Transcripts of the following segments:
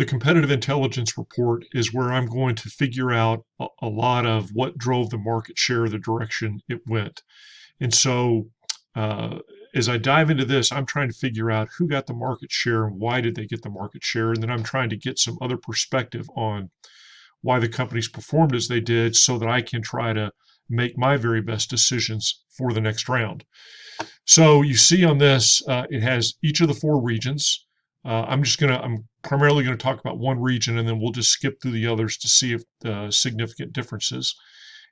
the competitive intelligence report is where I'm going to figure out a lot of what drove the market share, the direction it went. And so, uh, as I dive into this, I'm trying to figure out who got the market share and why did they get the market share. And then I'm trying to get some other perspective on why the companies performed as they did so that I can try to make my very best decisions for the next round. So you see on this, it has each of the four regions. I'm primarily going to talk about one region and then we'll just skip through the others to see if the significant differences.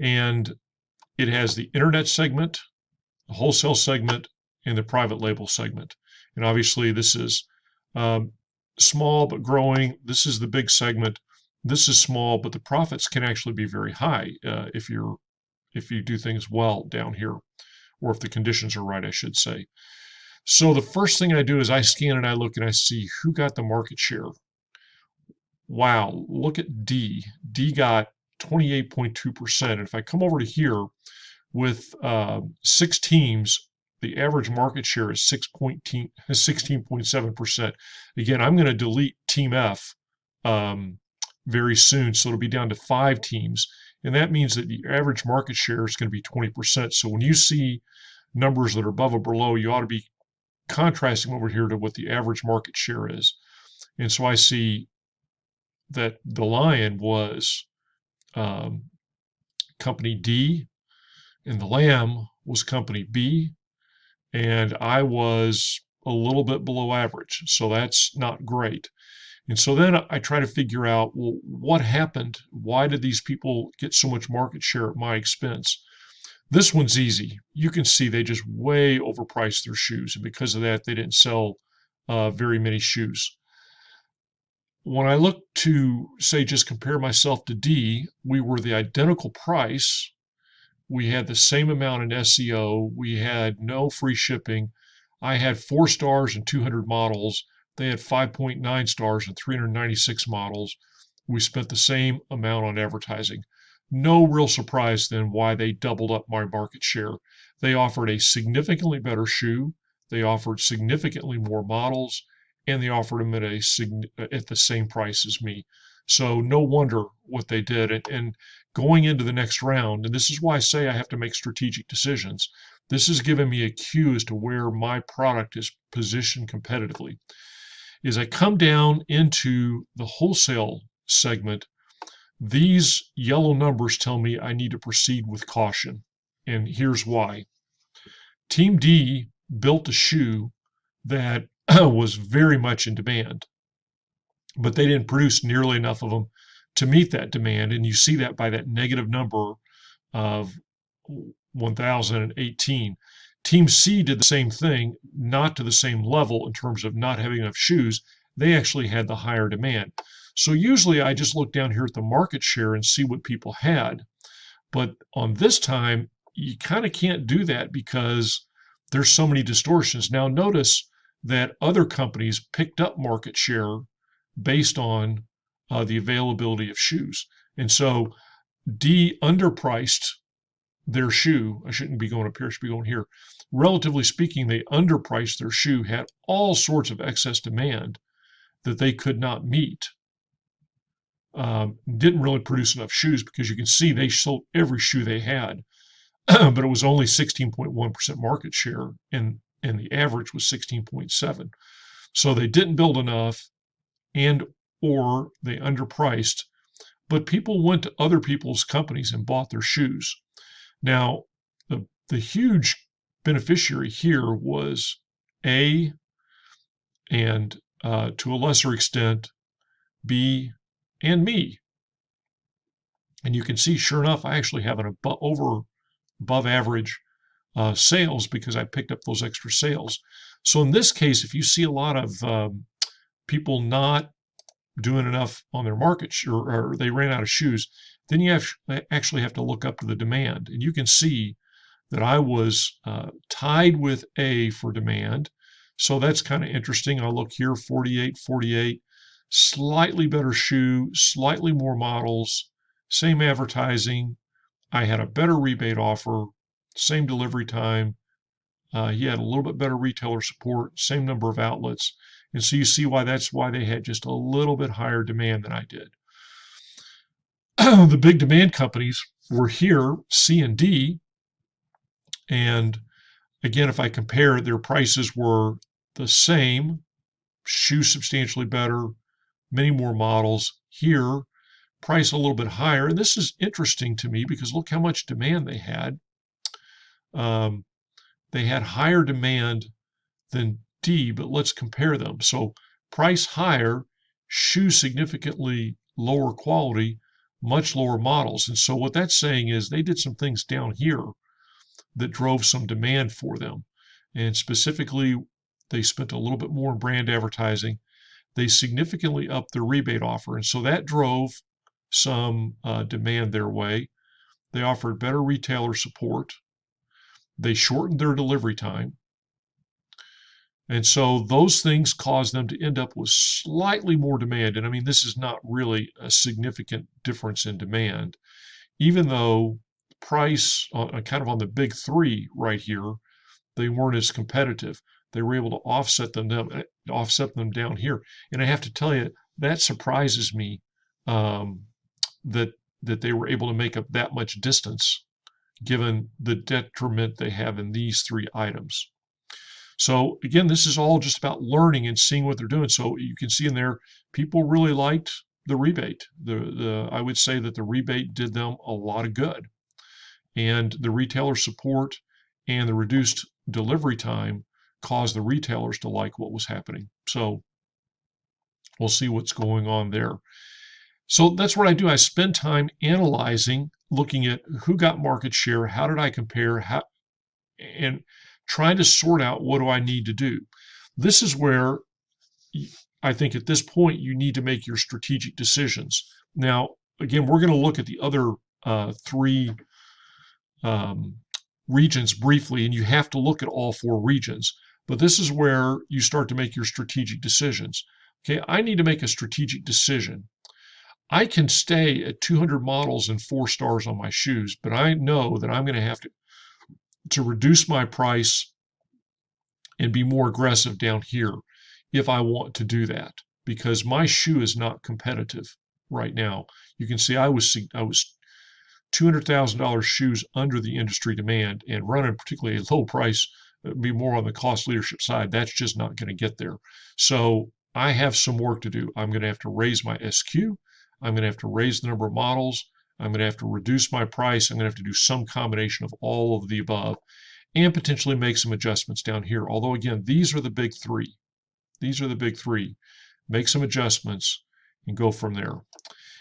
And it has the internet segment, the wholesale segment, and the private label segment. And obviously this is um, small but growing. This is the big segment. This is small, but the profits can actually be very high if you do things well down here, or if the conditions are right, I should say. So the first thing I do is I scan and I look and I see who got the market share. Wow, look at D. D got 28.2%. And if I come over to here with 6 teams, the average market share is 16.7%. Again, I'm going to delete Team F very soon, so it'll be down to 5 teams. And that means that the average market share is going to be 20%. So when you see numbers that are above or below, you ought to be contrasting over here to what the average market share is. And so I see that the lion was company D, and the lamb was company B, and I was a little bit below average. So that's not great. And so then I try to figure out, well, what happened? Why did these people get so much market share at my expense? This one's easy. You can see they just way overpriced their shoes. And because of that, they didn't sell very many shoes. When I look to, say, just compare myself to D, we were the identical price. We had the same amount in SEO. We had no free shipping. I had 4 stars and 200 models. They had 5.9 stars and 396 models. We spent the same amount on advertising. No real surprise then why they doubled up my market share. They offered a significantly better shoe. They offered significantly more models, and they offered them at the same price as me. So no wonder what they did. And going into the next round, and this is why I say I have to make strategic decisions, this has given me a cue as to where my product is positioned competitively. As I come down into the wholesale segment, these yellow numbers tell me I need to proceed with caution. And here's why. Team D built a shoe that was very much in demand, but they didn't produce nearly enough of them to meet that demand. And you see that by that negative number of 1,018. Team C did the same thing, not to the same level in terms of not having enough shoes. They actually had the higher demand. So usually I just look down here at the market share and see what people had. But on this time, you kind of can't do that because there's so many distortions. Now notice that other companies picked up market share based on the availability of shoes. And so D underpriced their shoe. I shouldn't be going up here, I should be going here. Relatively speaking, they underpriced their shoe, had all sorts of excess demand that they could not meet. Didn't really produce enough shoes because you can see they sold every shoe they had, but it was only 16.1% market share, and the average was 16.7. So they didn't build enough, and or they underpriced, but people went to other people's companies and bought their shoes. Now, the huge beneficiary here was A, and to a lesser extent, B, and me. And you can see, sure enough, I actually have an above average sales because I picked up those extra sales. So in this case, if you see a lot of people not doing enough on their market or they ran out of shoes, then you actually have to look up to the demand. And you can see that I was tied with A for demand. So that's kind of interesting. I'll look here, 48, 48, slightly better shoe, slightly more models, same advertising. I had a better rebate offer, same delivery time. He had a little bit better retailer support, same number of outlets. And so you see why that's why they had just a little bit higher demand than I did. The big demand companies were here, C and D, and again, if I compare, their prices were the same, shoes substantially better, many more models. Here, price a little bit higher. And this is interesting to me because look how much demand they had. They had higher demand than D, but let's compare them. So price higher, shoes significantly lower quality, much lower models. And so what that's saying is they did some things down here that drove some demand for them. And specifically, they spent a little bit more in brand advertising. They significantly upped their rebate offer. And so that drove some demand their way. They offered better retailer support. They shortened their delivery time. And so those things caused them to end up with slightly more demand. And I mean, this is not really a significant difference in demand, even though price, kind of on the big three right here, they weren't as competitive. They were able to offset them down here. And I have to tell you, that surprises me that they were able to make up that much distance given the detriment they have in these three items. So again, this is all just about learning and seeing what they're doing. So you can see in there, people really liked the rebate. I would say that the rebate did them a lot of good. And the retailer support and the reduced delivery time caused the retailers to like what was happening. So we'll see what's going on there. So that's what I do. I spend time analyzing, looking at who got market share, how did I compare, and trying to sort out what do I need to do. This is where I think at this point you need to make your strategic decisions. Now, again, we're going to look at the other three regions briefly, and you have to look at all four regions. But this is where you start to make your strategic decisions. Okay, I need to make a strategic decision. I can stay at 200 models and 4 stars on my shoes, but I know that I'm going to have to reduce my price and be more aggressive down here if I want to do that, because my shoe is not competitive right now. You can see I was $200,000 shoes under the industry demand, and running particularly a low price, be more on the cost leadership side. That's just not going to get there. So I have some work to do. I'm going to have to raise my SQ. I'm going to have to raise the number of models. I'm going to have to reduce my price. I'm going to have to do some combination of all of the above and potentially make some adjustments down here. Although, again, these are the big three. These are the big three. Make some adjustments and go from there.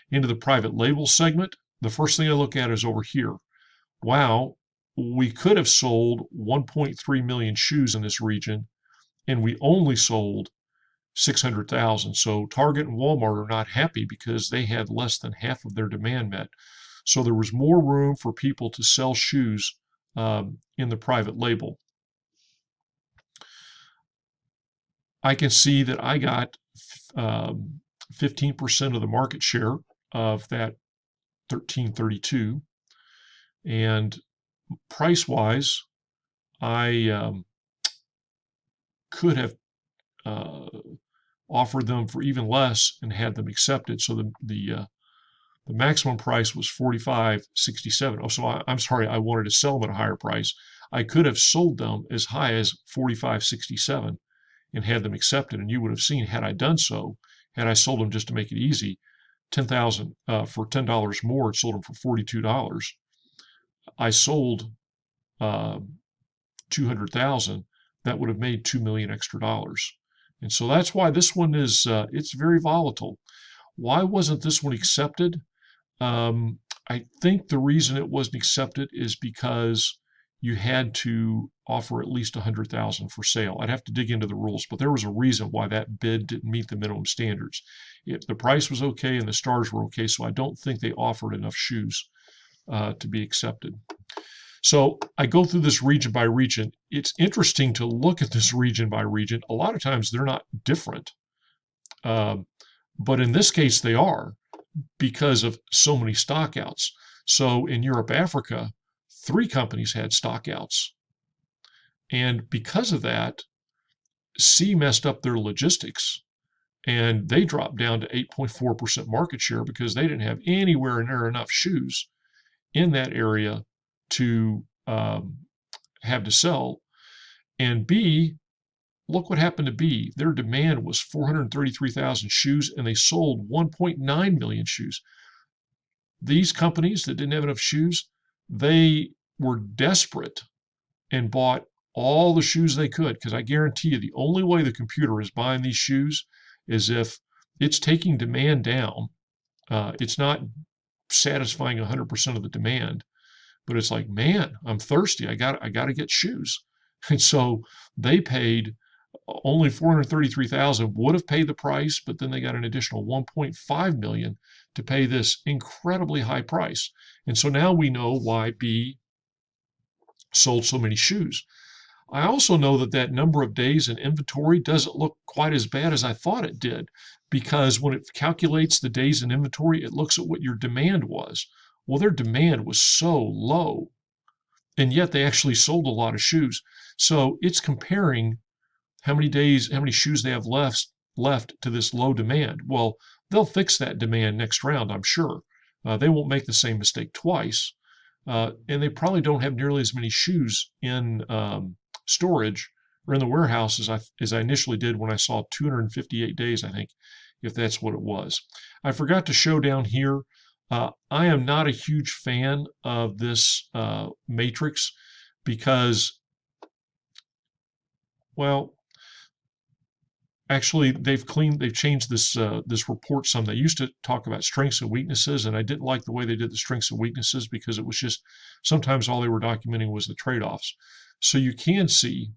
Into the private label segment, the first thing I look at is over here. Wow, we could have sold 1.3 million shoes in this region, and we only sold 600,000. So Target and Walmart are not happy because they had less than half of their demand met. So there was more room for people to sell shoes in the private label. I can see that I got 15% of the market share of that 1332, and price-wise, I could have offered them for even less and had them accepted. So the maximum price was $45.67. Oh, so I'm sorry, I wanted to sell them at a higher price. I could have sold them as high as $45.67 and had them accepted. And you would have seen, had I done so, had I sold them just to make it easy, 10,000 for $10 more, it sold them for $42. I sold 200,000. That would have made $2 million extra dollars. And so that's why this one is it's very volatile. Why wasn't this one accepted? I think the reason it wasn't accepted is because you had to offer at least 100,000 for sale. I'd have to dig into the rules, but there was a reason why that bid didn't meet the minimum standards. The price was okay and the stars were okay, so I don't think they offered enough shoes to be accepted. So I go through this region by region. It's interesting to look at this region by region. A lot of times they're not different, but in this case they are because of so many stockouts. So in Europe, Africa, 3 companies had stockouts. And because of that, C messed up their logistics and they dropped down to 8.4% market share because they didn't have anywhere near enough shoes in that area to have to sell. And B, look what happened to B. Their demand was 433,000 shoes and they sold 1.9 million shoes. These companies that didn't have enough shoes, they were desperate and bought all the shoes they could, because I guarantee you the only way the computer is buying these shoes is if it's taking demand down. It's not satisfying 100% of the demand, but it's like, man, I'm thirsty. I got to get shoes. And so they paid only 433,000, would have paid the price, but then they got an additional 1.5 million to pay this incredibly high price. And so now we know why B sold so many shoes. I also know that that number of days in inventory doesn't look quite as bad as I thought it did, because when it calculates the days in inventory, it looks at what your demand was. Well, their demand was so low, and yet they actually sold a lot of shoes. So it's comparing how many days, how many shoes they have left to this low demand. Well, they'll fix that demand next round, I'm sure. They won't make the same mistake twice. And they probably don't have nearly as many shoes in storage or in the warehouse as I initially did when I saw 258 days, I think, if that's what it was. I forgot to show down here. I am not a huge fan of this matrix because, well, actually they've changed this report some. They used to talk about strengths and weaknesses, and I didn't like the way they did the strengths and weaknesses because it was just sometimes all they were documenting was the trade-offs. So you can see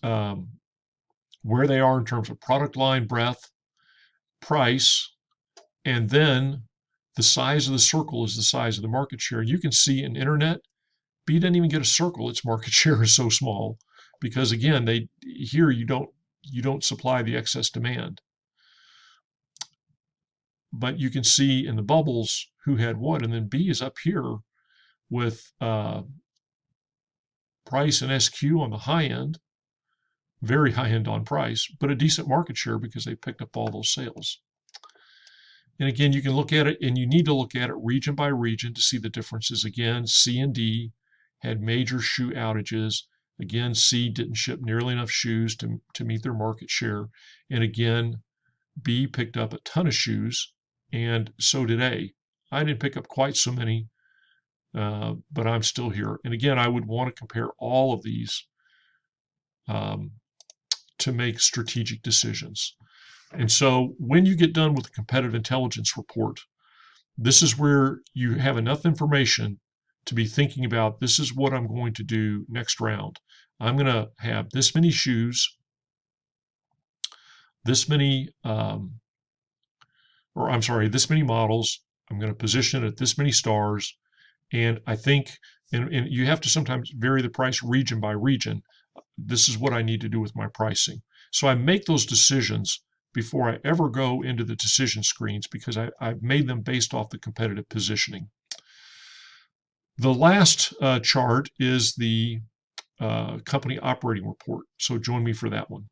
where they are in terms of product line breadth, price, and then the size of the circle is the size of the market share. You can see in internet, B didn't even get a circle. Its market share is so small because again, here you don't supply the excess demand. But you can see in the bubbles who had what, and then B is up here with price and SQ on the high end, very high end on price, but a decent market share because they picked up all those sales. And again, you can look at it, and you need to look at it region by region to see the differences. Again, C and D had major shoe outages. Again, C didn't ship nearly enough shoes to meet their market share. And again, B picked up a ton of shoes, and so did A. I didn't pick up quite so many, but I'm still here. And again, I would want to compare all of these to make strategic decisions. And so when you get done with the competitive intelligence report, this is where you have enough information to be thinking about, this is what I'm going to do next round. I'm going to have this many shoes, this many, this many models. I'm going to position it at this many stars. And I think, and you have to sometimes vary the price region by region. This is what I need to do with my pricing. So I make those decisions before I ever go into the decision screens because I've made them based off the competitive positioning. The last chart is the company operating report. So join me for that one.